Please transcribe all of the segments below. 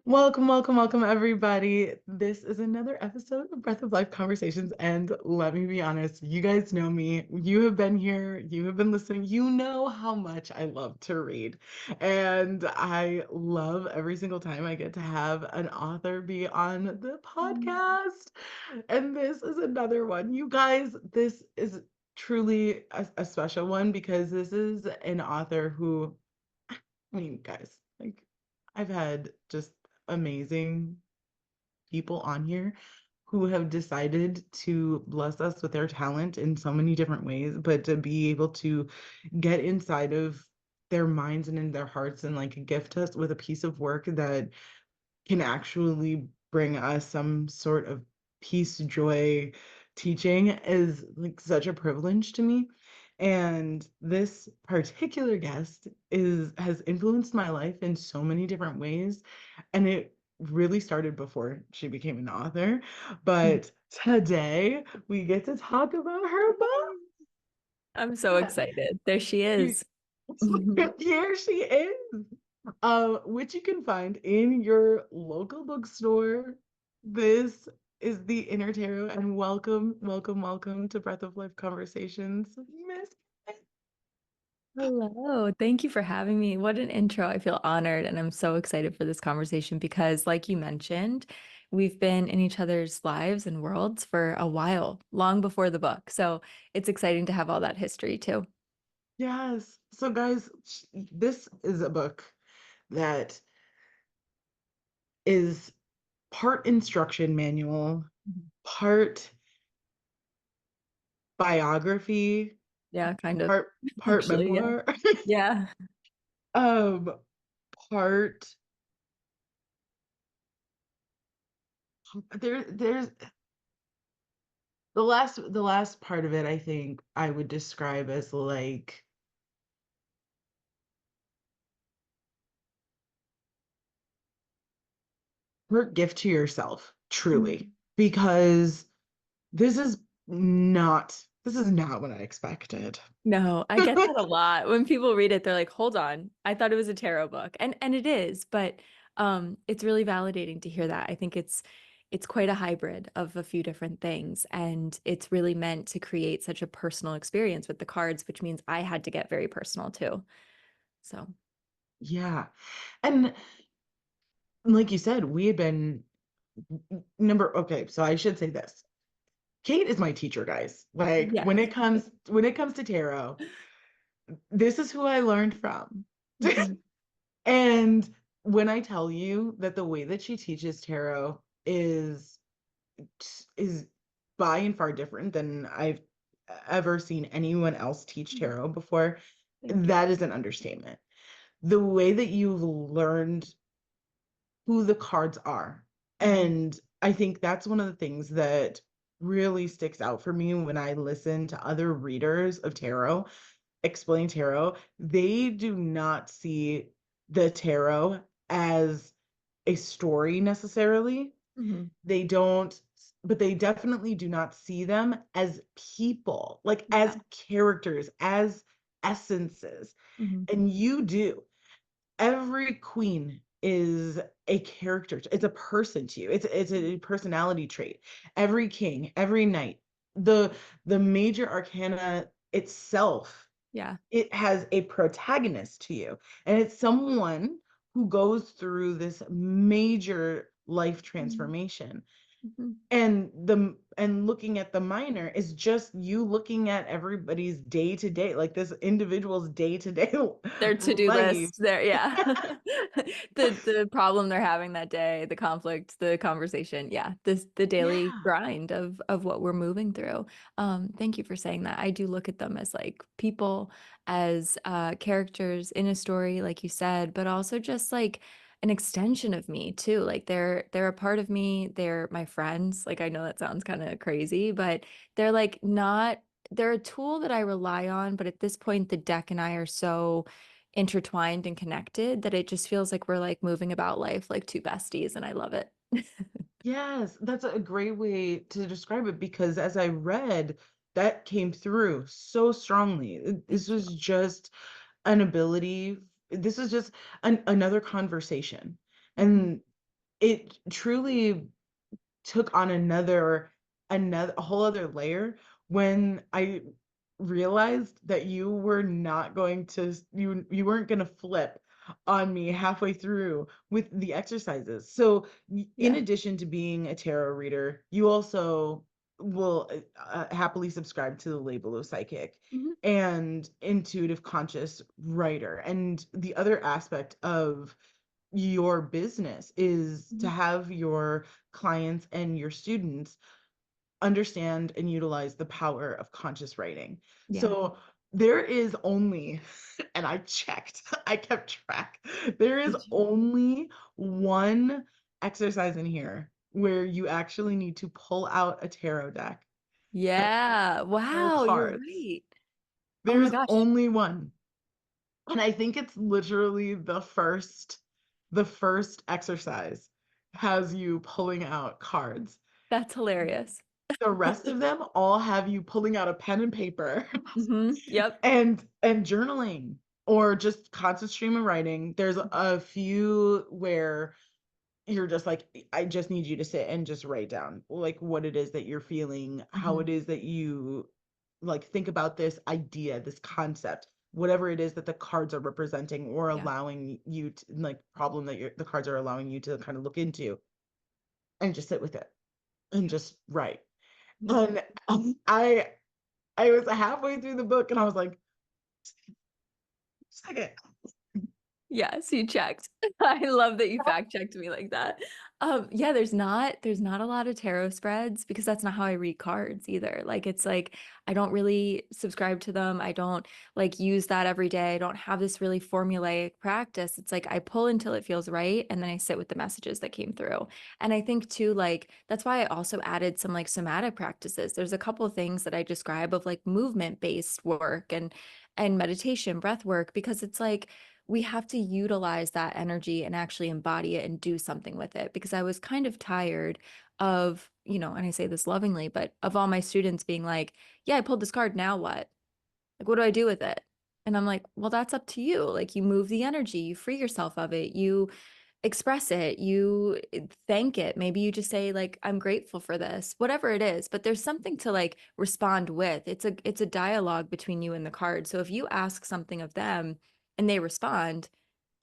Welcome, welcome, welcome, everybody. This is another episode of Breath of Life Conversations. And let me be honest, you guys know me. You have been here, you have been listening. You know how much I love to read. And I love every single time I get to have an author be on the podcast. And this is another one. You guys, this is truly a special one because this is an author who, I mean, guys, like, I've had just amazing people on here who have decided to bless us with their talent in so many different ways, but to be able to get inside of their minds and in their hearts and like gift us with a piece of work that can actually bring us some sort of peace, joy, teaching is like such a privilege to me. And this particular guest has influenced my life in so many different ways. And it really started before she became an author. But today we get to talk about her book. I'm so excited. There she is. Here she is. Which you can find in your local bookstore. This is the Inner Tarot, and welcome, welcome, welcome to Breath of Life Conversations, Miss. Hello. Thank you for having me. What an intro. I feel honored and I'm so excited for this conversation because, like you mentioned, we've been in each other's lives and worlds for a while, long before the book. So it's exciting to have all that history too. Yes. So, guys, this is a book that is part instruction manual, part biography, Yeah, kind of. part Actually, yeah. memoir, Yeah. um, part there's the last part of it, I think I would describe as like her gift to yourself, truly, because this is not what I expected. No, I get that a lot. When people read it, they're like, "Hold on. I thought it was a tarot book." And it is, but it's really validating to hear that. I think it's quite a hybrid of a few different things, and it's really meant to create such a personal experience with the cards, which means I had to get very personal too. So, Yeah. And like you said, we had been number okay, so I should say this. Kate is my teacher, guys. Like yes. when it comes to tarot, this is who I learned from. Mhm. And when I tell you that the way that she teaches tarot is by and far different than I've ever seen anyone else teach tarot before, Thank you. that is an understatement. The way that you've learned who the cards are. Mhm. And I think that's one of the things that really sticks out for me when I listen to other readers of tarot explain tarot. They do not see the tarot as a story necessarily. Mhm. They don't, but they definitely do not see them as people, like Yeah. as characters, as essences. Mhm. And you do. Every queen is a character. It's a person to you. It's a personality trait. Every king, every knight, the the major arcana itself, Yeah. it has a protagonist to you, and it's someone who goes through this major life Mhm. transformation. Mhm. And looking at the minor is just you looking at everybody's day to day, like this individual's day to day Their to-do life. list, their yeah. The problem they're having that day, the conflict, the conversation. Yeah. The daily Yeah. grind of what we're moving through. Thank you for saying that. I do look at them as like people, as characters in a story, like you said, but also just like an extension of me too. Like they're a part of me. They're my friends. Like I know that sounds kind of crazy, but they're like not they're a tool that I rely on, but at this point, the deck and I are so intertwined and connected that it just feels like we're like moving about life like two besties, and I love it. Yes, that's a great way to describe it because as I read, that came through so strongly. This Thank you. was just an ability. This is just another conversation. Mhm. And it truly took on another a whole other layer when I realized that you were not going to you weren't going to flip on me halfway through with the exercises. So in Yeah. addition to being a tarot reader, you also will happily subscribe to the label of psychic Mhm. and intuitive conscious writer. And the other aspect of your business is to Mhm. have your clients and your students understand and utilize the power of conscious writing. Yeah. So there is only, and I checked, I kept track, there is Did you? only one exercise in here where you actually need to pull out a tarot deck and Yeah. pull Wow, you're cards. right. Oh my There's gosh, only one. And I think it's literally the first exercise has you pulling out cards. that's hilarious. The rest of them all have you pulling out a pen and paper Yep. and journaling or just constant stream of writing. There's a few where you're just like, I just need you to sit and just write down like what it is that you're feeling, how Mhm. it is that you like think about this idea, this concept, whatever it is that the cards are representing or Yeah. allowing you to like problem that the cards are allowing you to kind of look into and just sit with it and Yeah. just write. Mhm. And I was halfway through the book and I was like, second. Yes, you checked. I love that you fact checked me like that. Yeah, there's not a lot of tarot spreads because that's not how I read cards either. Like it's like I don't really subscribe to them. I don't like use that every day. I don't have this really formulaic practice. It's like I pull until it feels right and then I sit with the messages that came through. And I think too, like that's why I also added some like somatic practices. There's a couple of things that I describe of like movement-based work and meditation, breath work, because it's like we have to utilize that energy and actually embody it and do something with it because I was kind of tired of, and I say this lovingly, but of all my students being like, yeah, I pulled this card. Now what? Like, what do I do with it? And I'm like, well, that's up to you. Like, you move the energy, you free yourself of it, you express it, you thank it. Maybe you just say like I'm grateful for this, whatever it is, but there's something to like respond with. It's a dialogue between you and the card. So if you ask something of them and they respond,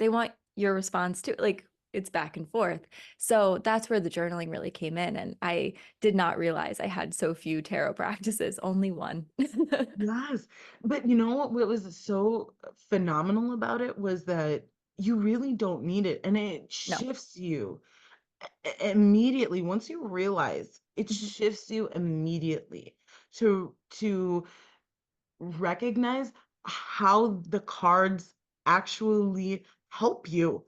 they want your response too. Like it's back and forth. So that's where the journaling really came in and I did not realize I had so few tarot practices, only one. Yes. But you know what was so phenomenal about it was that you really don't need it and it No. shifts you immediately once you realize it Mhm. shifts you immediately to recognize how the cards actually help you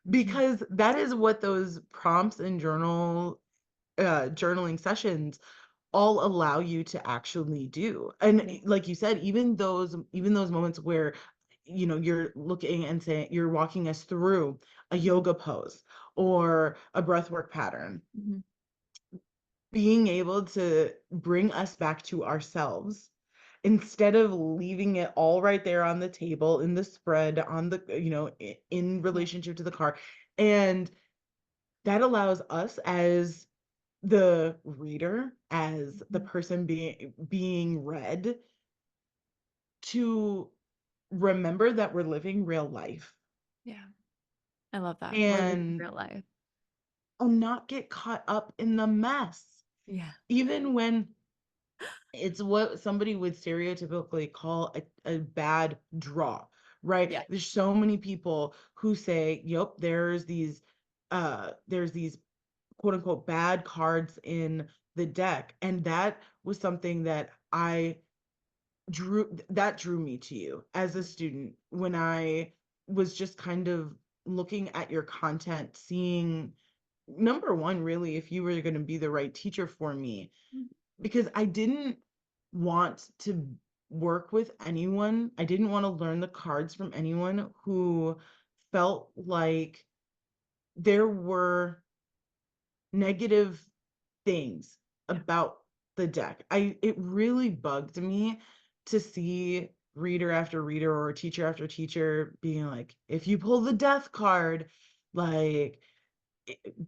Mhm. because that is what those prompts and journaling sessions all allow you to actually do. And Yeah. like you said, even those moments where you're looking and saying you're walking us through a Mhm. yoga pose or a breathwork pattern, Mhm. being able to bring us back to ourselves instead of leaving it all right there on the table in the spread on the in Yeah. relationship to the car. And that allows us as the reader, as the Mhm. person being read, to remember that we're living real life Yeah. I love that. We're living and real life. not get caught up in the mess. Yeah. Even when it's what somebody would stereotypically call a bad draw, right? Yeah. There's so many people who say, yep, there's these quote unquote bad cards in the deck. And that was something that drew me to you as a student when I was just kind of looking at your content, seeing number one, really, if you were going to be the right teacher for me, Mhm. because I didn't want to work with anyone. I didn't want to learn the cards from anyone who felt like there were negative things Yeah. about the deck. It really bugged me to see reader after reader or teacher after teacher being like, if you pull the death card, like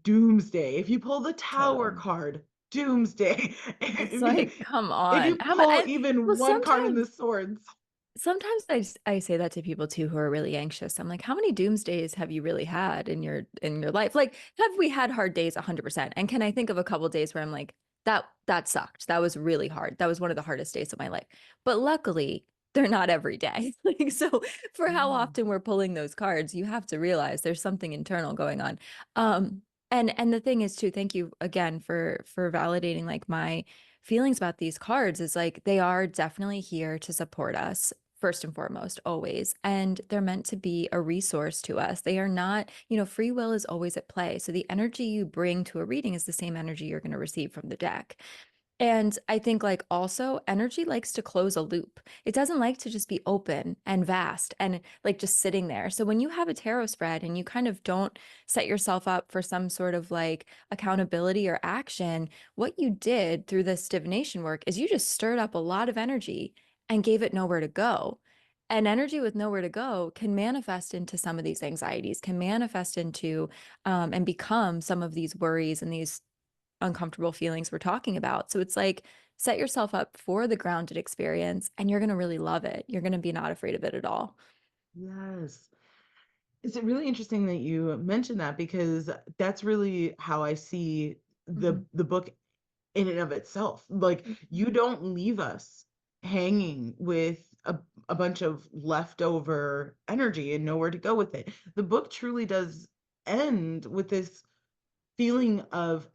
doomsday. If you pull the tower Totally. card, doomsday. It's like, come If on. you pull Well, even one card in the swords. sometimes I say that to people too who are really anxious. I'm like, how many doomsdays have you really had in your life? Like, have we had hard days 100%? And can I think of a couple days where I'm like, that sucked. That was really hard. That was one of the hardest days of my life. But luckily, they're not every day. Like, so for how Yeah. often we're pulling those cards, you have to realize there's something internal going on. And the thing is too, thank you again for validating like my feelings about these cards is like they are definitely here to support us first and foremost, always. And they're meant to be a resource to us. They are not, free will is always at play. So the energy you bring to a reading is the same energy you're going to receive from the deck. And I think like also energy likes to close a loop. It doesn't like to just be open and vast and like just sitting there. So when you have a tarot spread and you kind of don't set yourself up for some sort of like accountability or action, what you did through this divination work is you just stirred up a lot of energy and gave it nowhere to go. And energy with nowhere to go can manifest into some of these anxieties, can manifest into and become some of these worries and these uncomfortable feelings we're talking about. So it's like set yourself up for the grounded experience and you're going to really love it. You're going to be not afraid of it at all. Yes. It's really interesting that you mentioned that because that's really how I see Mhm. the book in and of itself. Like you don't leave us hanging with a bunch of leftover energy and nowhere to go with it. The book truly does end with this feeling of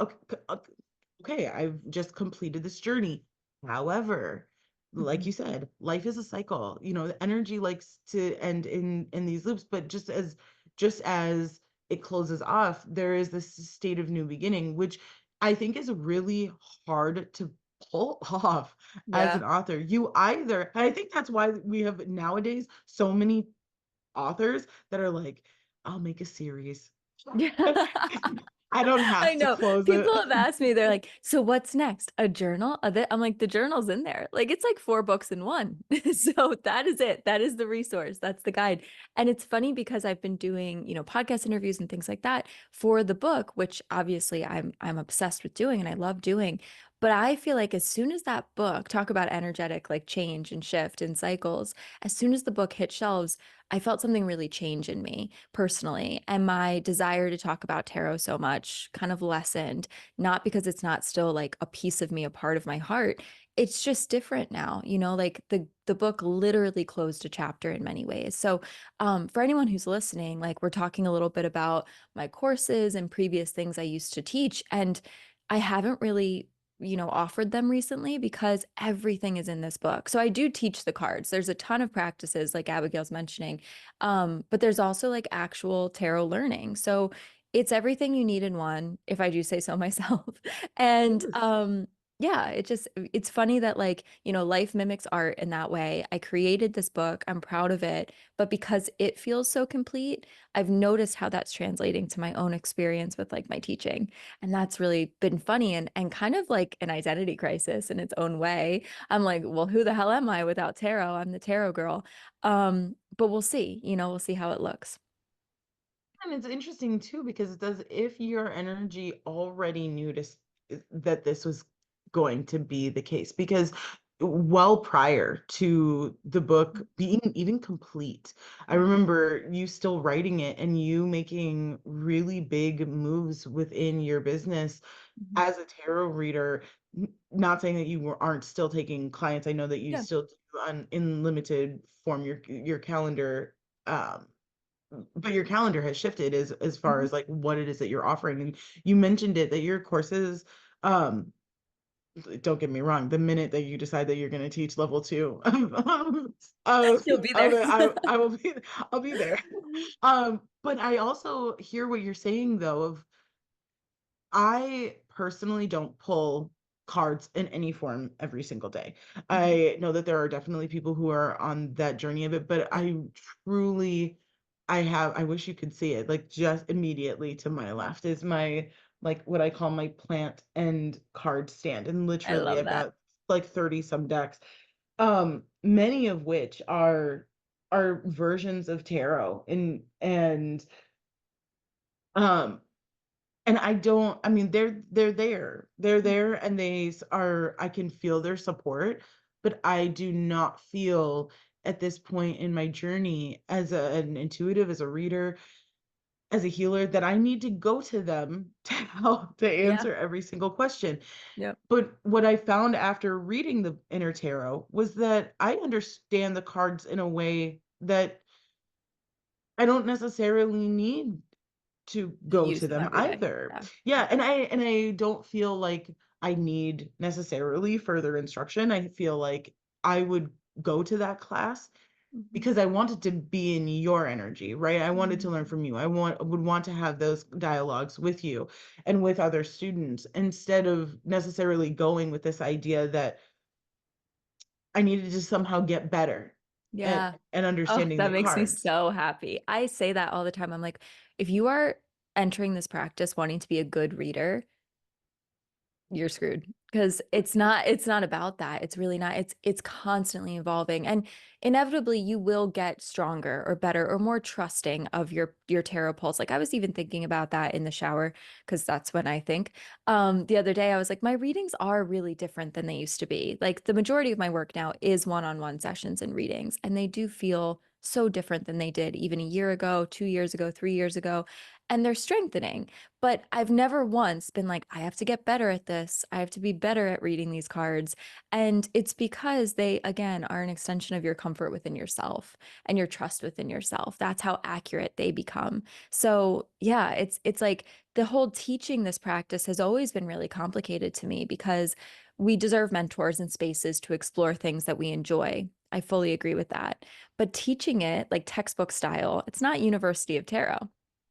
okay, I've just completed this journey. However, like Mhm. you said, life is a cycle. The energy likes to end in these loops, but just as it closes off, there is this state of new beginning, which I think is really hard to pull off as Yeah. an author. And I think that's why we have nowadays so many authors that are like, I'll make a series. Yeah. I don't I have to know. close People it. have asked me, they're like, so what's next? A journal of it? I'm like, the journal's in there. Like, it's like 4 books in one. So that is it. That is the resource. That's the guide. And it's funny because I've been doing, podcast interviews and things like that for the book, which obviously I'm obsessed with doing and I love doing. But I feel like as soon as that book, talk about energetic like change and shift and cycles, as soon as the book hit shelves, I felt something really change in me personally. And my desire to talk about tarot so much kind of lessened, not because it's not still like a piece of me, a part of my heart. It's just different now, like the book literally closed a chapter in many ways. So for anyone who's listening, like we're talking a little bit about my courses and previous things I used to teach. And I haven't really offered them recently because everything is in this book. So I do teach the cards. There's a ton of practices like Abigail's mentioning. But there's also like actual tarot learning. So it's everything you need in one, if I do say so myself. And Yes. yeah, it's funny that like, life mimics art in that way. I created this book. I'm proud of it, but because it feels so complete, I've noticed how that's translating to my own experience with like my teaching. And that's really been funny and kind of like an identity crisis in its own way. I'm like, well, who the hell am I without tarot? I'm the tarot girl. But we'll see, we'll see how it looks. And it's interesting too because it does if your energy already knew that this was going to be the case because well prior to the book being even complete, I Mhm. remember you still writing it and you making really big moves within your business Mhm. as a tarot reader. Not saying that aren't still taking clients. I know that you Yeah. still do in limited form your calendar. But your calendar has shifted as far Mhm. as like what it is that you're offering. And you mentioned it that your courses, um, don't get me wrong, the minute that you decide that you're going to teach level two You'll be of there. it, I will be I'll be there. But I also hear what you're saying though of I personally don't pull cards in any form every single day. Mhm. I know that there are definitely people who are on that journey of it, but truly, I wish you could see it. Like just immediately to my left is my like what I call my plant and card stand. And I literally love I've that. got like 30 some decks, many of which are versions of tarot. Um and I don't, I mean, they're there, and I can feel their support, but I do not feel at this point in my journey as an intuitive, as a reader, as a healer, that I need to go to them to help to Yeah. answer every single question. Yep. But what I found after reading the inner tarot was that I understand the cards in a way that I don't necessarily need to To go use to them them every day. either. Yeah. Yeah, Yeah. and I don't feel like I need necessarily further instruction. I feel like I would go to that class Mhm. because I wanted to be in your energy, right? I wanted to learn Mhm. from you. Would want to have those dialogues with you and with other students, instead of necessarily going with this idea that I needed to somehow get better at Yeah. Oh, understanding that the makes me cards. so happy. I say that all the time. I'm like, if you are entering this practice wanting to be a good reader, you're screwed because it's not about that. It's really not. It's constantly evolving, and inevitably you will get stronger or better or more trusting of your tarot pulse. Like I was even thinking about that in the shower because that's when I think. The other day I was like, my readings are really different than they used to be. Like the majority of my work now is one-on-one sessions and readings, and they do feel so different than they did even a year ago, 2 years ago, 3 years ago, and they're strengthening. But I've never once been like, I have to get better at this. I have to be better at reading these cards. And it's because they, again, are an extension of your comfort within yourself and your trust within yourself. That's how accurate they become. So yeah, it's like the whole teaching this practice has always been really complicated to me because we deserve mentors and spaces to explore things that we enjoy. I fully agree with that. But teaching it like textbook style, it's not University of Tarot.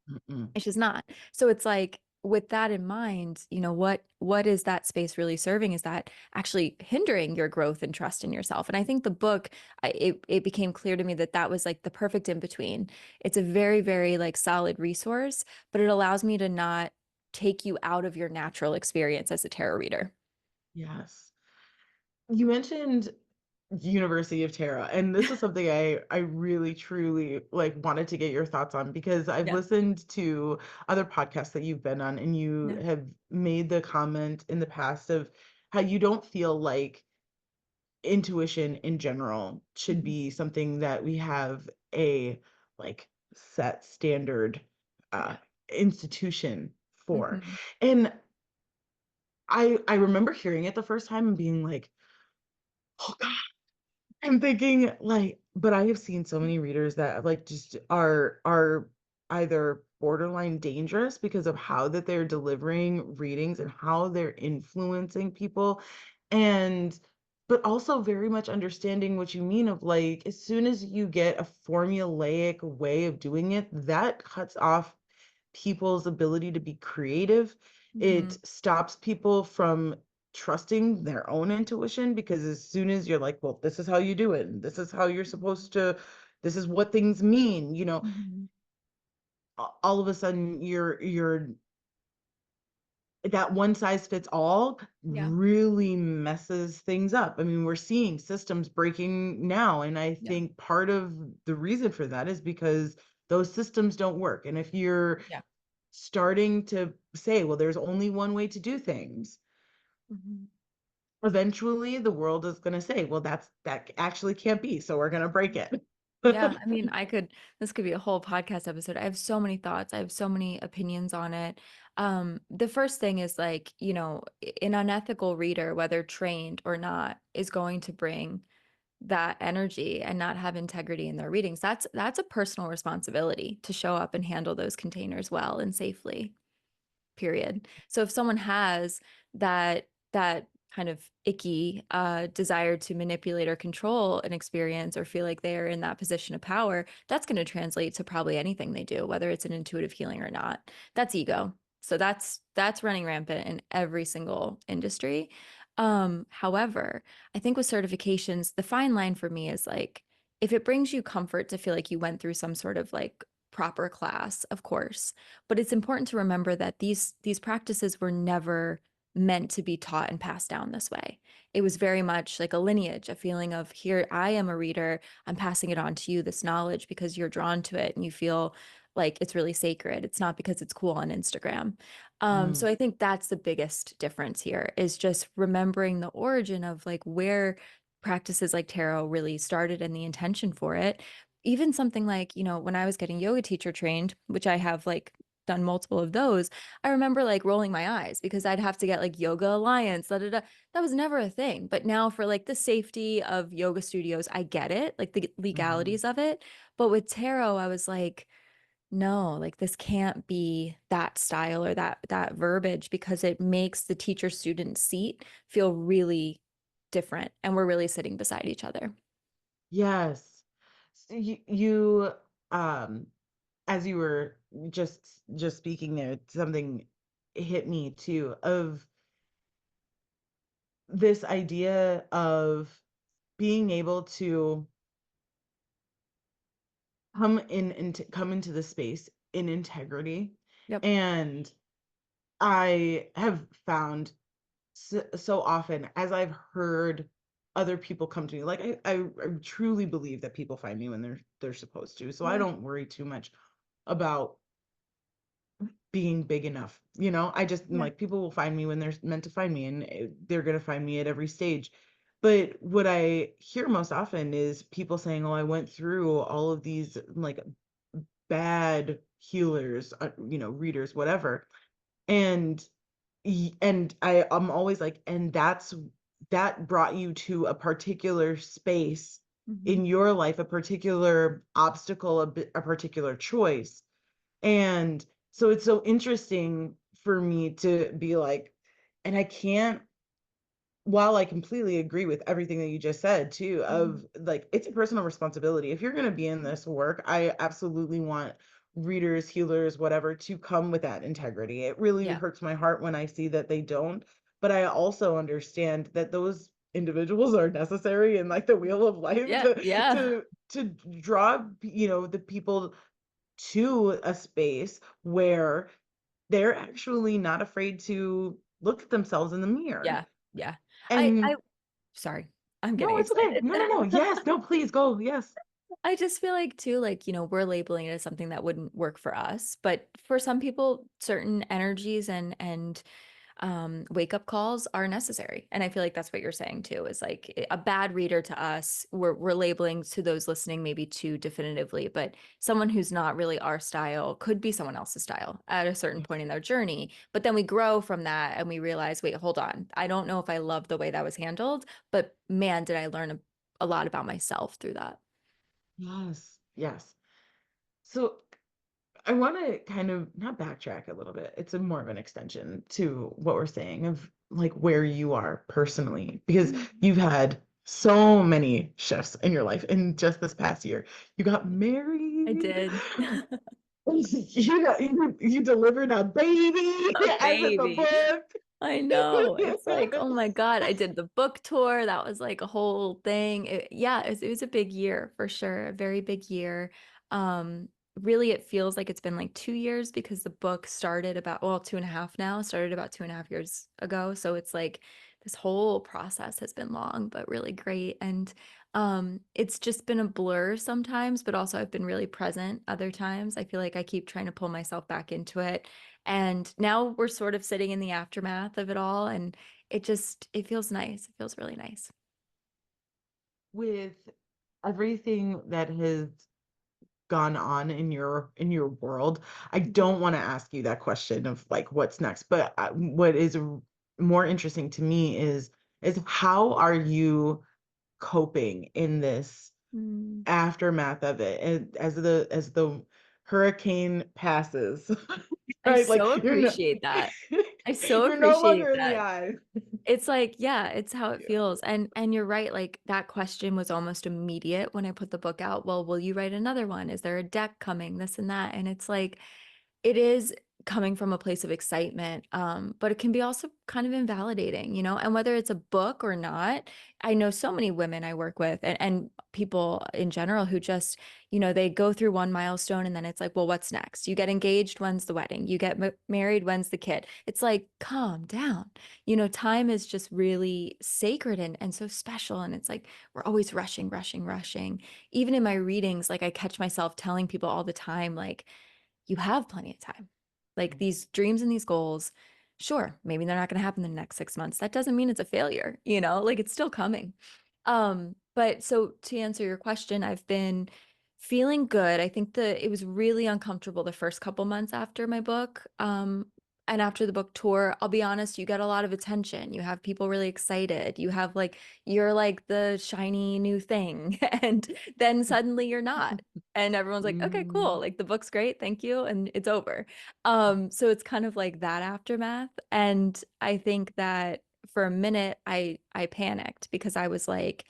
Mm-mm. It's just not. So it's like with that in mind, what is that space really serving? Is that actually hindering your growth and trust in yourself? And I think the book, it became clear to me that that was like the perfect in between. It's a very, very like solid resource, but it allows me to not take you out of your natural experience as a tarot reader. Yes. You mentioned University of Terra, and this is something I really truly like wanted to get your thoughts on, because I've Yeah. listened to other podcasts that you've been on, and you Yeah. have made the comment in the past of how you don't feel like intuition in general should Mhm. be something that we have a like set standard uh Yeah. institution for. Mhm. And I remember hearing it the first time and being like, oh God, I'm thinking like, but I have seen so many readers that like just are either borderline dangerous because of how that they're delivering readings and how they're influencing people, and but also very much understanding what you mean of like, as soon as you get a formulaic way of doing it, that cuts off people's ability to be creative. It Mhm. stops people from trusting their own intuition, because as soon as you're like, well, this is how you do it, and this is how you're supposed to, this is what things mean, Mhm. all of a sudden you're that one size fits all Yeah. really messes things up. I mean, we're seeing systems breaking now, and I Yeah. think part of the reason for that is because those systems don't work. And if you're Yeah. starting to say, well, there's only one way to do things, Mhm. eventually the world is going to say, well, that actually can't be, so we're going to break it. Yeah, I mean, this could be a whole podcast episode. I have so many thoughts. I have so many opinions on it. The first thing is like, an unethical reader, whether trained or not, is going to bring that energy and not have integrity in their readings. That's a personal responsibility to show up and handle those containers well and safely, period. So if someone has that kind of icky desire to manipulate or control an experience or feel like they are in that position of power, that's going to translate to probably anything they do, whether it's an intuitive healing or not. That's ego. So that's running rampant in every single industry. However, I think with certifications, the fine line for me is like if it brings you comfort to feel like you went through some sort of like proper class, of course, but it's important to remember that these practices were never meant to be taught and passed down this way. It was very much like a lineage, a feeling of here, I am a reader, I'm passing it on to you, this knowledge, because you're drawn to it and you feel like it's really sacred. It's not because it's cool on Instagram. So Mm. I think that's the biggest difference here is just remembering the origin of like where practices like tarot really started and the intention for it. Even something like, when I was getting yoga teacher trained, which I have like done multiple of those, I remember like rolling my eyes because I'd have to get like Yoga Alliance, da, da, da. That was never a thing. But now for like the safety of yoga studios, I get it, like the Mhm. legalities of it. But with tarot, I was like, no, like this can't be that style or that verbiage because it makes the teacher student seat feel really different and we're really sitting beside each other. Yes. So you um as you were just speaking there, something hit me too of this idea of being able to come into the space in integrity. Yep. And I have found so often as I've heard other people come to me, like I truly believe that people find me when they're supposed to. So I Yeah. don't worry too much about being big enough. You know, I just Yeah. like people will find me when they're meant to find me, and they're going to find me at every stage. But what I hear most often is people saying, "Oh, I went through all of these like bad healers, readers, whatever." And I'm always like, and that brought you to a particular space Mhm. in your life, a particular obstacle, a particular choice. And so it's so interesting for me to be like, and I can't, while I completely agree with everything that you just said too, Mhm. of like it's a personal responsibility. If you're going to be in this work, I absolutely want readers, healers, whatever, to come with that integrity. It really Yeah. hurts my heart when I see that they don't, but I also understand that those individuals are necessary in like the wheel of life Yeah. to Yeah. to draw, the people to a space where they're actually not afraid to look at themselves in the mirror. Yeah. Yeah. I And sorry. I'm no, getting it's okay. excited. No, no, no. Yes, no, please go. Yes. I just feel like too, like, we're labeling it as something that wouldn't work for us, but for some people, certain energies and wake up calls are necessary. And I feel like that's what you're saying too, is like a bad reader to us, we're labeling to those listening maybe too definitively, but someone who's not really our style could be someone else's style at a certain point in their journey. But then we grow from that and we realize, wait, hold on. I don't know if I love the way that was handled, but man, did I learn a lot about myself through that. Yes. Yes. So I want to kind of not backtrack a little bit. It's a more of an extension to what we're saying of like where you are personally, because Mhm. you've had so many shifts in your life in just this past year. You got I married. did. You delivered a baby, A as in the baby. book. I know. It's like, oh my God, I did the book tour. That was like a whole thing. Yeah, it was a big year for sure. A very big year. Um, Really, it feels like it's been like 2 years because the book started about, well, 2.5 now, started about 2.5 years ago. So it's like this whole process has been long, but really great. And it's just been a blur sometimes, but also I've been really present other times. I feel like I keep trying to pull myself back into it. And now we're sort of sitting in the aftermath of it all, and it feels nice. It feels really nice. With everything that has gone on in your world, I Mhm. don't want to ask you that question of like what's next, but what is more interesting to me is how are you coping in this Mm. aftermath of it, and as the hurricane passes, I right? so Like appreciate that. I so you're no appreciate longer in the that. eye. It's like, yeah, it's how it Yeah. feels. And you're right, like that question was almost immediate when I put the book out. Well, will you write another one? Is there a deck coming? This and that. And it's like It is coming from a place of excitement, but it can be also kind of invalidating, you know, and whether it's a book or not, I know so many women I work with and people in general who just, you know, they go through one milestone and then it's like, well, what's next? You get engaged, when's the wedding? You get married, when's the kid? It's like, calm down. You know, time is just really sacred and so special. And it's like, we're always rushing, rushing, rushing. Even in my readings, like I catch myself telling people all the time, like, you have plenty of time. Like these dreams and these goals, sure, maybe they're not going to happen in the next 6 months. That doesn't mean it's a failure, you know, like it's still coming. But so to answer your question, I've been feeling good. I think that it was really uncomfortable the first couple months after my book. And after the book tour, I'll be honest, you get a lot of attention. You have people really excited. You have like, you're like the shiny new thing. And then suddenly you're not. And everyone's like, okay, cool. Mm, Like the book's great. Thank you. And it's over. So it's kind of like that aftermath. And I think that for a minute I panicked because I was like,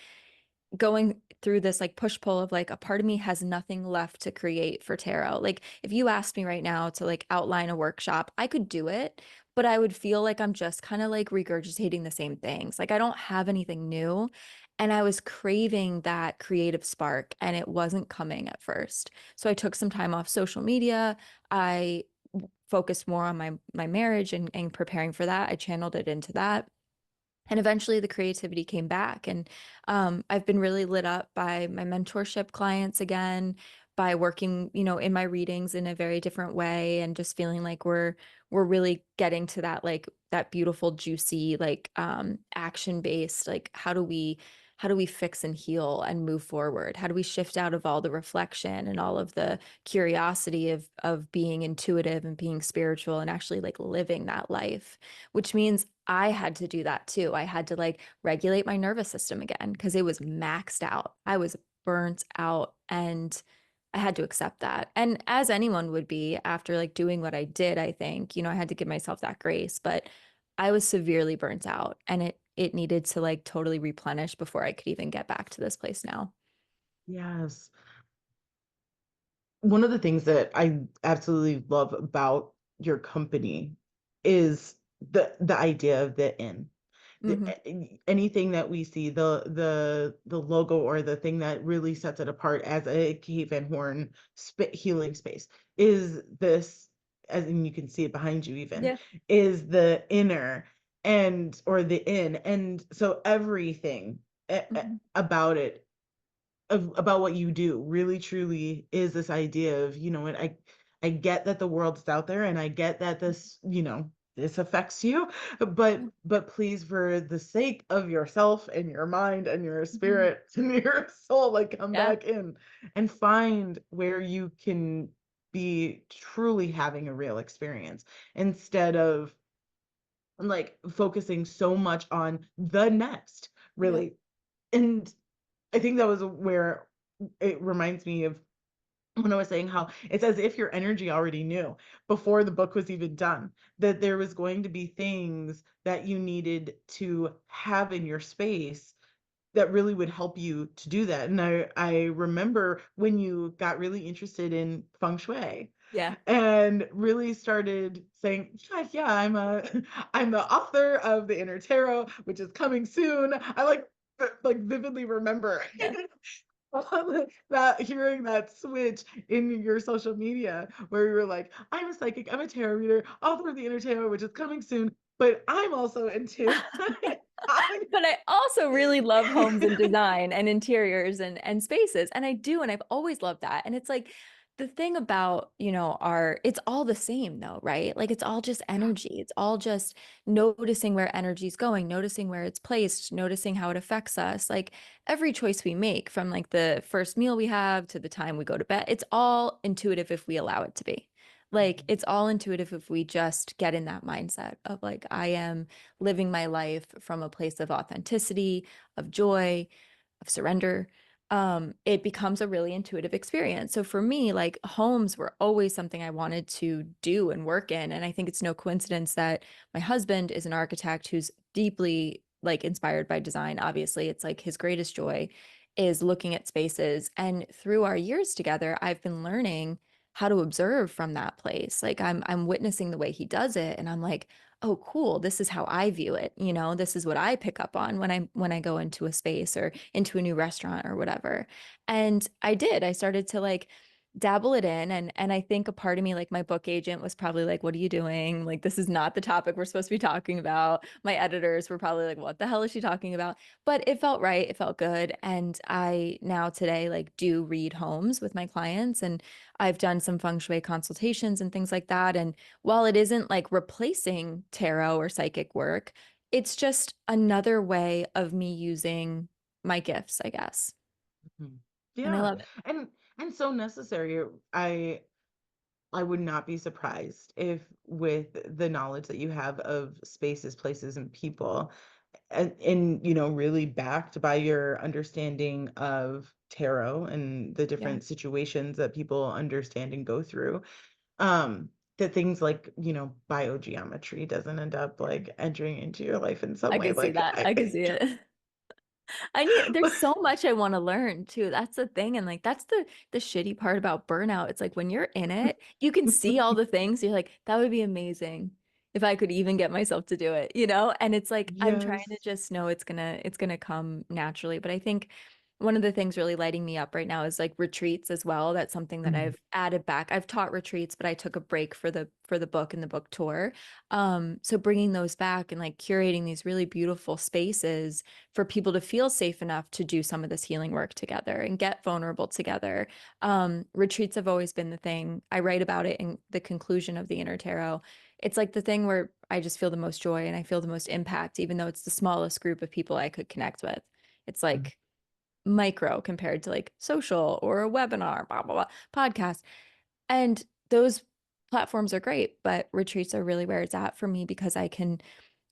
going through this like push pull of like a part of me has nothing left to create for tarot. Like if you asked me right now to like outline a workshop, I could do it, but I would feel like I'm just kind of like regurgitating the same things. Like I don't have anything new. And I was craving that creative spark and it wasn't coming at first. So I took some time off social media. I focused more on my marriage and preparing for that. I channeled it into that. And eventually the creativity came back. And I've been really lit up by my mentorship clients again, by working, you know, in my readings in a very different way and just feeling like we're really getting to that like that beautiful, juicy, like action based, like how do we fix and heal and move forward? How do we shift out of all the reflection and all of the curiosity of being intuitive and being spiritual and actually like living that life? Which means I had to do that too. I had to like regulate my nervous system again because it was maxed out. I was burnt out and I had to accept that. And as anyone would be after like doing what I did, I think, you know, I had to give myself that grace, but I was severely burnt out and it needed to like totally replenish before I could even get back to this place now. yes. One of the things that I absolutely love about your company is the idea of the in. Hmm. Anything that we see, the logo or the thing that really sets it apart as a cave and horn healing space is this, as and you can see it behind you even, Yeah. is the inner and or the in. And so everything Hmm. about it about what you do really truly is this idea of, you know what, I get that the world's out there and I get that this, you know, this affects you, Yeah. but please, for the sake of yourself and your mind and your Mhm. spirit and your soul, like come Yeah. back in and find where you can be truly having a real experience instead of like focusing so much on the next, Yeah. really. And I think that was where it reminds me of when I was saying how it's as if your energy already knew before the book was even done that there was going to be things that you needed to have in your space that really would help you to do that. And I remember when you got really interested in feng shui Yeah. and really started saying, yeah, yeah, I'm the author of the Inner Tarot, which is coming soon. I like vividly remember Yeah. that hearing that switch in your social media where you were like, I'm a psychic, I'm a tarot reader, author of the Inner Tarot, which is coming soon, but I'm also into I'm But I also really love homes and design and interiors and spaces. And I do, and I've always loved that. And it's like the thing about, you know, our it's all the same though, right? Like it's all just yeah. energy. It's all just noticing where energy's going, noticing where it's placed, noticing how it affects us. Like every choice we make from like the first meal we have to the time we go to bed, it's all intuitive if we allow it to be. Like it's all intuitive if we just get in that mindset of like, I am living my life from a place of authenticity, of joy, of surrender. It becomes a really intuitive experience. So for me, like homes were always something I wanted to do and work in. And I think it's no coincidence that my husband is an architect who's deeply like inspired by design. Obviously, it's like his greatest joy is looking at spaces. And through our years together, I've been learning how to observe from that place. Like I'm witnessing the way he does it and I'm like, "Oh, cool. This is how I view it." You know, this is what I pick up on when I go into a space or into a new restaurant or whatever. And I did. I started to like dabble it in and I think a part of me like my book agent was probably like what are you doing? Like this is not the topic we're supposed to be talking about. My editors were probably like what the hell is she talking about? But it felt right, it felt good and I now today like do read homes with my clients and I've done some feng shui consultations and things like that and while it isn't like replacing tarot or psychic work, it's just another way of me using my gifts, I guess. Mhm. And I Yeah. love it. And and so necessary. I would not be surprised if with the knowledge that you have of spaces, places, and people, and really backed by your understanding of tarot and the Yeah. different situations that people understand and go through, um, that things like, biogeometry doesn't end up like entering into your life in some I way. can see Like that. I can see it. There's so much I want to learn too. That's the thing. And like that's the shitty part about burnout. It's like when you're in it, you can see all the things. You're like, that would be amazing if I could even get myself to do it, you know? And it's like I'm trying to yes. just know it's gonna come naturally. But I think one of the things really lighting me up right now is like retreats as well. That's something that Mhm. I've added back. I've taught retreats, but I took a break for the book and the book tour. So bringing those back and like curating these really beautiful spaces for people to feel safe enough to do some of this healing work together and get vulnerable together. Retreats have always been the thing. I write about it in the conclusion of the Inner Tarot. It's like the thing where I just feel the most joy and I feel the most impact, even though it's the smallest group of people I could connect with. It's Mhm. like micro compared to like social or a webinar, blah, blah, blah, podcast. And those platforms are great, but retreats are really where it's at for me because I can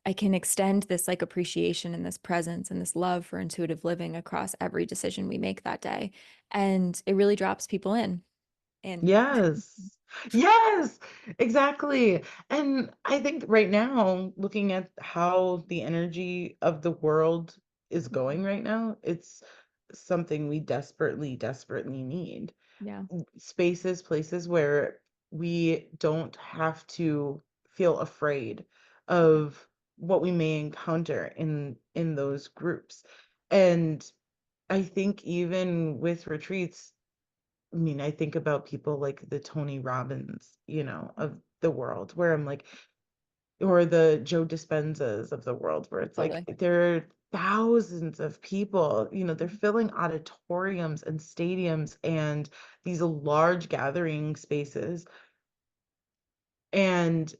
extend this like appreciation and this presence and this love for intuitive living across every decision we make that day. And it really drops people in. Yes. Yes, exactly. And I think right now, looking at how the energy of the world is Mhm. going right now, it's something we desperately, desperately need. Yeah. Spaces, places where we don't have to feel afraid Yeah. of what we may encounter in those groups. And I think even with retreats, I mean, I think about people like the Tony Robbins, of the world, where I'm like, or the Joe Dispenzas of the world, where it's like Totally. there are thousands of people, they're filling auditoriums and stadiums and these large gathering spaces. And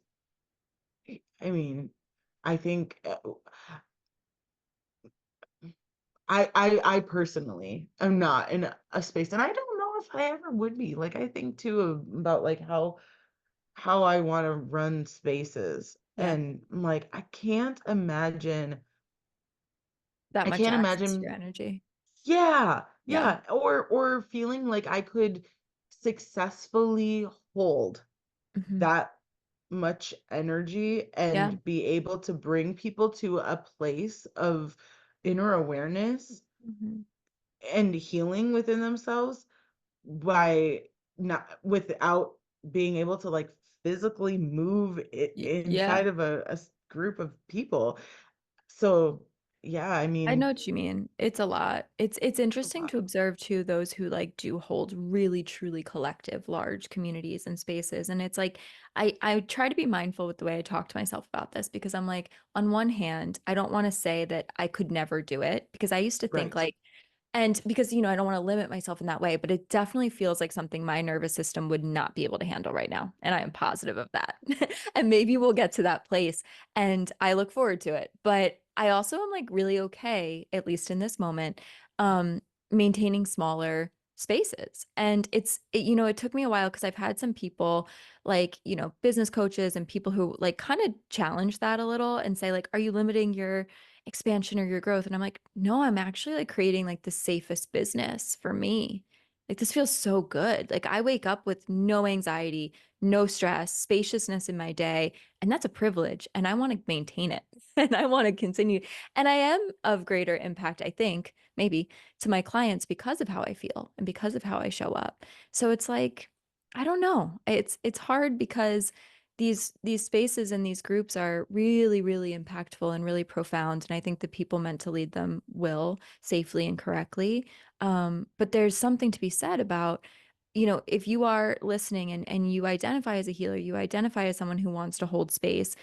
I mean, I think I personally am not in a space, and I don't know if I ever would be. Like, I think too about like how I want to run spaces. Yeah. And I'm like, That I much can't access to your imagine, energy. yeah, Yeah. yeah, or feeling like I could successfully hold Hmm. that much energy Yeah. and be able to bring people to a place of inner awareness Hmm. and healing within themselves by not without being able to like physically move it Yeah. inside of a group of people. So yeah, I I know mean, what you mean. It's a lot. It's it's a interesting lot. to observe too those who like do hold really truly collective large communities and spaces. And it's like I try to be mindful with the way I talk to myself about this because I'm like on one hand, I don't want to say that I could never do it because I used to think Right. like and because, I don't want to limit myself in that way, but it definitely feels like something my nervous system would not be able to handle right now. And I am positive of that. And maybe we'll get to that place. And I look forward to it. But I also am like really okay, at least in this moment, um, maintaining smaller spaces. And it took me a while because I've had some people like, business coaches and people who like kind of challenge that a little and say, like, are you limiting your expansion or your growth? And I'm like, no, I'm actually like creating like the safest business for me. Like this feels so good. Like I wake up with no anxiety, no stress, spaciousness in my day, and that's a privilege and I want to maintain it and I want to continue. And I am of greater impact, I think, maybe to my clients because of how I feel and because of how I show up. So it's like I don't know. It's hard because these spaces and these groups are really, really impactful and really profound. And I think the people meant to lead them will safely and correctly. But there's something to be said about, if you are listening and you identify as a healer, you identify as someone who wants to hold space,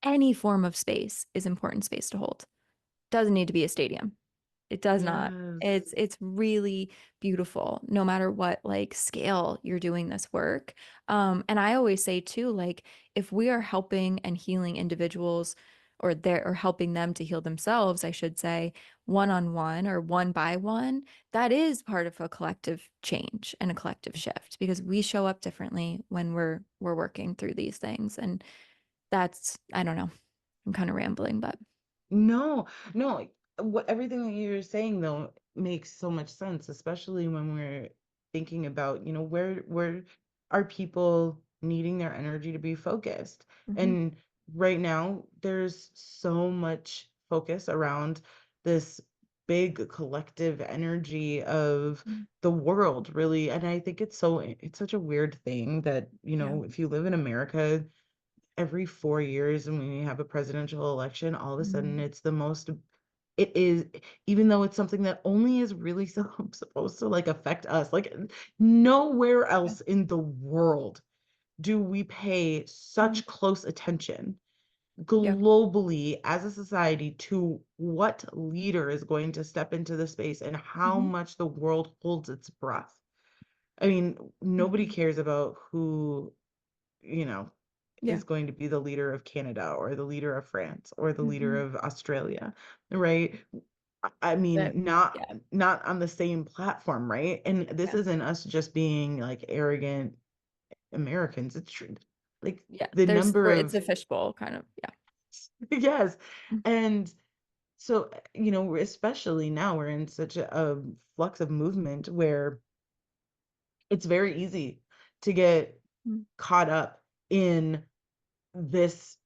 any form of space is important space to hold. Doesn't need to be a stadium. It does not. Yes. It's really beautiful, no matter what like scale you're doing this work. And I always say too, like if we are helping and healing individuals or helping them to heal themselves, I should say, one on one or one by one, that is part of a collective change and a collective shift because we show up differently when we're working through these things. And that's, I don't know, I'm kind of rambling, but No, no. What everything that you're saying though makes so much sense, especially when we're thinking about, where are people needing their energy to be focused? Mhm. And right now, there's so much focus around this big collective energy of Mm. the world, really. And I think it's such a weird thing that, Yeah. if you live in America, every 4 years when we have a presidential election, all of a sudden Mhm. it's the most, it is, even though it's something that only is really supposed to like affect us, like nowhere Yeah. else in the world do we pay Mhm. such close attention Yeah. globally as a society to what leader is going to step into the space and how Mhm. much the world holds its breath. I mean, nobody Mhm. cares about who, you know, Yeah. is going to be the leader of Canada or the leader of France or the leader Mhm. of Australia, right? I That, mean, not yeah. not on the same platform, right? And this Yeah. isn't us just being like arrogant Americans. It's true. Like Yeah. the number It's of a fishbowl kind of. Yeah. yes. Mm. And so, especially now we're in such a flux of movement where it's very easy to get Mm. caught up in this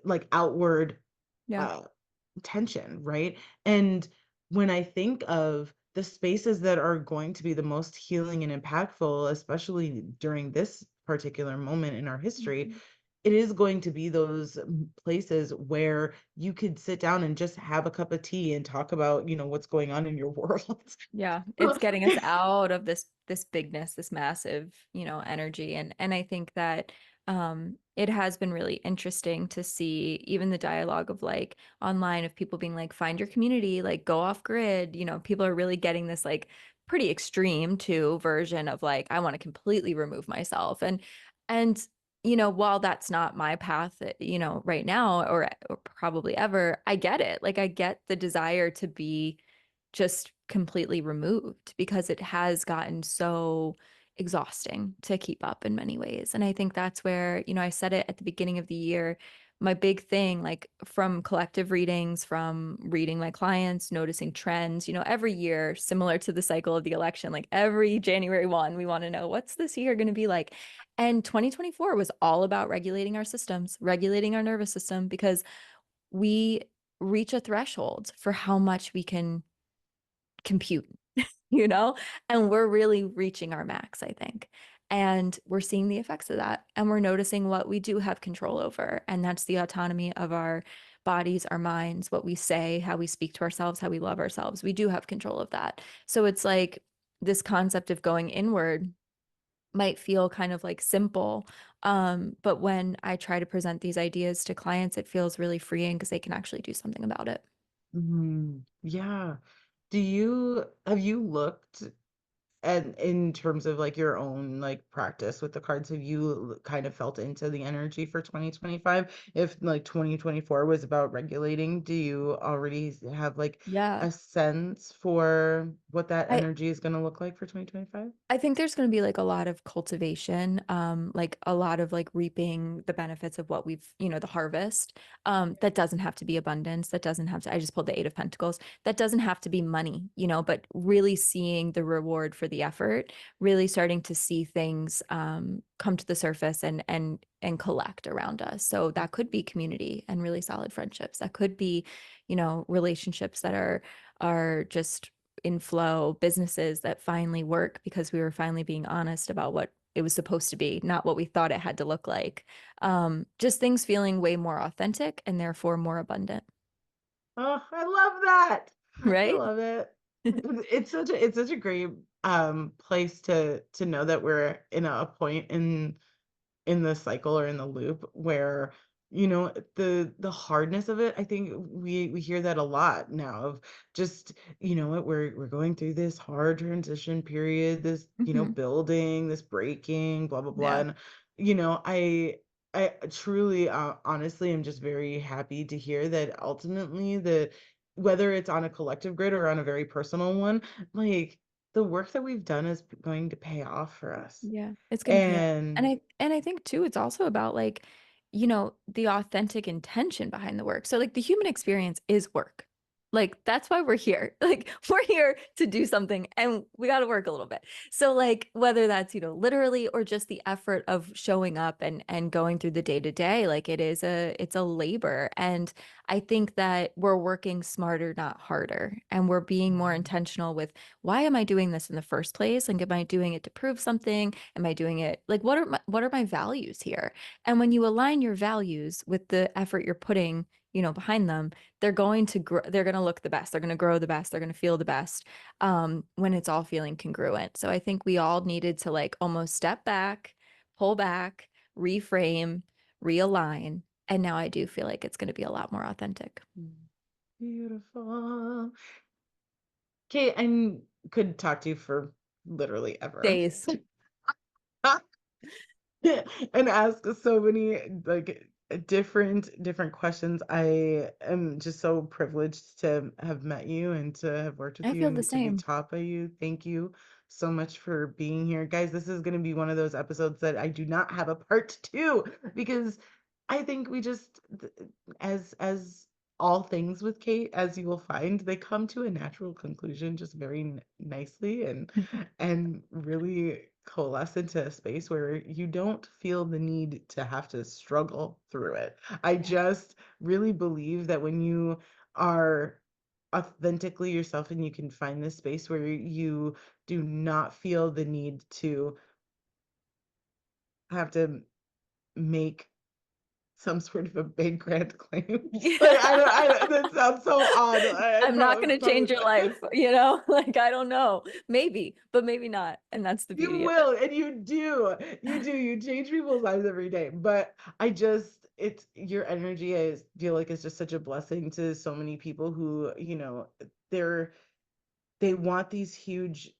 like outward Yeah. uh tension, right? And when I think of the spaces that are going to be the most healing and impactful, especially during this particular moment in our history, Mhm. it is going to be those places where you could sit down and just have a cup of tea and talk about, what's going on in your world. Yeah, it's getting us out of this bigness, this massive, energy. And I think that it has been really interesting to see even the dialogue of like online of people being like, find your community, like go off grid. People are really getting this like pretty extreme too version of like, I want to completely remove myself. And while that's not my path, right now or probably ever, I get it. Like I get the desire to be just completely removed because it has gotten so exhausting to keep up in many ways. And I think that's where, I said it at the beginning of the year, my big thing, like from collective readings, from reading my clients, noticing trends, every year, similar to the cycle of the election, like every January 1, we want to know what's this year going to be like. And 2024 was all about regulating our systems, regulating our nervous system, because we reach a threshold for how much we can compute, you know? And we're really reaching our max, I think. And we're seeing the effects of that. And we're noticing what we do have control over. And that's the autonomy of our bodies, our minds, what we say, how we speak to ourselves, how we love ourselves. We do have control of that. So it's like this concept of going inward might feel kind of like simple. But when I try to present these ideas to clients, it feels really freeing because they can actually do something about it. Yeah. Have you looked and in terms of like your own like practice with the cards, have you kind of felt into the energy for 2025? If like 2024 was about regulating, do you already have like Yeah. a sense for what that I, energy is going to look like for 2025? I think there's going to be like a lot of cultivation, like a lot of like reaping the benefits of what we've, the harvest. That doesn't have to be abundance. That doesn't have to, I just pulled the Eight of Pentacles. That doesn't have to be money, but really seeing the reward for the effort, really starting to see things come to the surface and collect around us. So that could be community and really solid friendships. That could be, relationships that are just in flow, businesses that finally work because we were finally being honest about what it was supposed to be, not what we thought it had to look like. Just things feeling way more authentic and therefore more abundant, Oh, I love that. I right? love it. It's such a great place to know that we're in a point in the cycle or in the loop where the hardness of it. I think we hear that a lot now of just what we're going through this hard transition period, this Hmm. building, this breaking, blah blah blah. Yeah. And I truly, honestly, am just very happy to hear that ultimately, the whether it's on a collective grid or on a very personal one, like, the work that we've done is going to pay off for us. Yeah, it's gonna pay off. And And I think too, it's also about like, the authentic intention behind the work. So like the human experience is work. Like that's why we're here. Like we're here to do something and we got to work a little bit. So like whether that's, literally or just the effort of showing up and going through the day to day, like it's a labor. And I think that we're working smarter, not harder. And we're being more Mhm. intentional with why am I doing this in the first place? Like, am I doing it to prove something? Am I doing it like what are my values here? And when you align your values with the effort you're putting, behind them, they're going to grow, they're going to look the best. They're going to grow the best. They're going to feel the best when it's all feeling congruent. So I think we all needed to like almost step back, pull back, reframe, realign. And now I do feel like it's going to be a lot more authentic. Beautiful. Okay, I could talk to you for literally ever. Days. And ask so many, like, different questions. I am just so privileged to have met you and to have worked with I you feel the and to be same. taught by you. Thank you so much for being here. Guys, this is going to be one of those episodes that I do not have a part two, because I think we just, as all things with Kate, as you will find, they come to a natural conclusion just very nicely, and really coalesce into a space where you don't feel the need to have to struggle through it. I Yeah. just really believe that when you are authentically yourself and you can find this space where you do not feel the need to have to make some sort of a big grand claim. Like, that sounds so odd. I I'm not going to change promise. your life, Like I don't know. Maybe, but maybe not. And that's the You beauty of it. will, and you do. You change people's lives every day. But it's your energy, I feel like, is just such a blessing to so many people who, they're they want these huge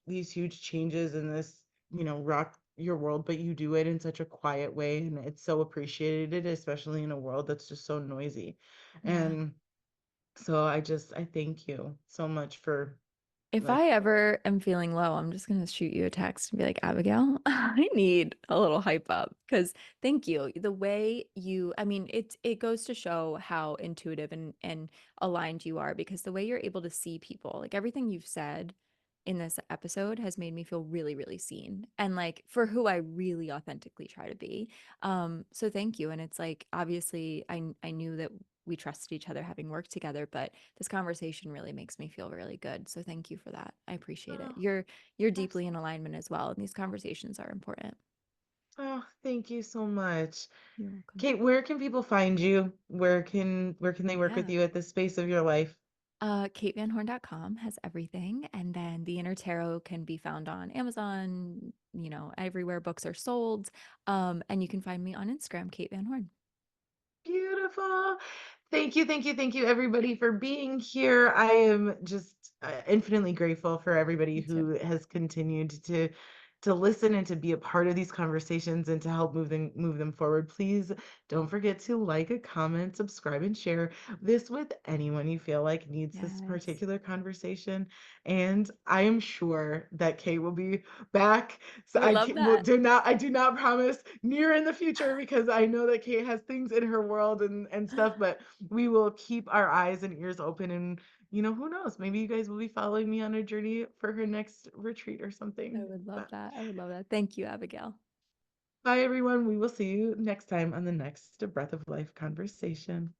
changes in this, rock your world, but you do it in such a quiet way, and it's so appreciated, especially in a world that's just so noisy. Yeah. And so I thank you so much for, If like, I ever am feeling low, I'm just going to shoot you a text and be like, Abigail, I need a little hype up because thank you. The way I mean, it goes to show how intuitive and aligned you are because the way you're able to see people, like everything you've said in this episode has made me feel really, really seen and like for who I really authentically try to be. So thank you. And it's like obviously I knew that we trusted each other having worked together, but this conversation really makes me feel really good. So thank you for that. I appreciate it. oh, You're deeply in absolutely. alignment as well, and these conversations are important. Oh, thank you so much. You're welcome. Kate, where can people find you? Where can they work with Yeah. you at this space of your life? KateVanHorn.com has everything. And then the Inner Tarot can be found on Amazon, everywhere books are sold. And you can find me on Instagram, Kate Van Horn. Beautiful. Thank you, everybody, for being here. I am just infinitely grateful for everybody Me too. who has continued to listen and to be a part of these conversations and to help move them forward. Please don't forget to like, a comment, subscribe, and share this with anyone you feel like needs this Yes. particular conversation. And I am sure that Kate will be back. So I would love well, that. I do not promise near in the future, because I know that Kate has things in her world and stuff, but we will keep our eyes and ears open. And who knows, maybe you guys will be following me on a journey for her next retreat or I something. would love But that. I would love that. Thank you, Abigail. bye, everyone. We will see you next time on the next Breath of Life conversation.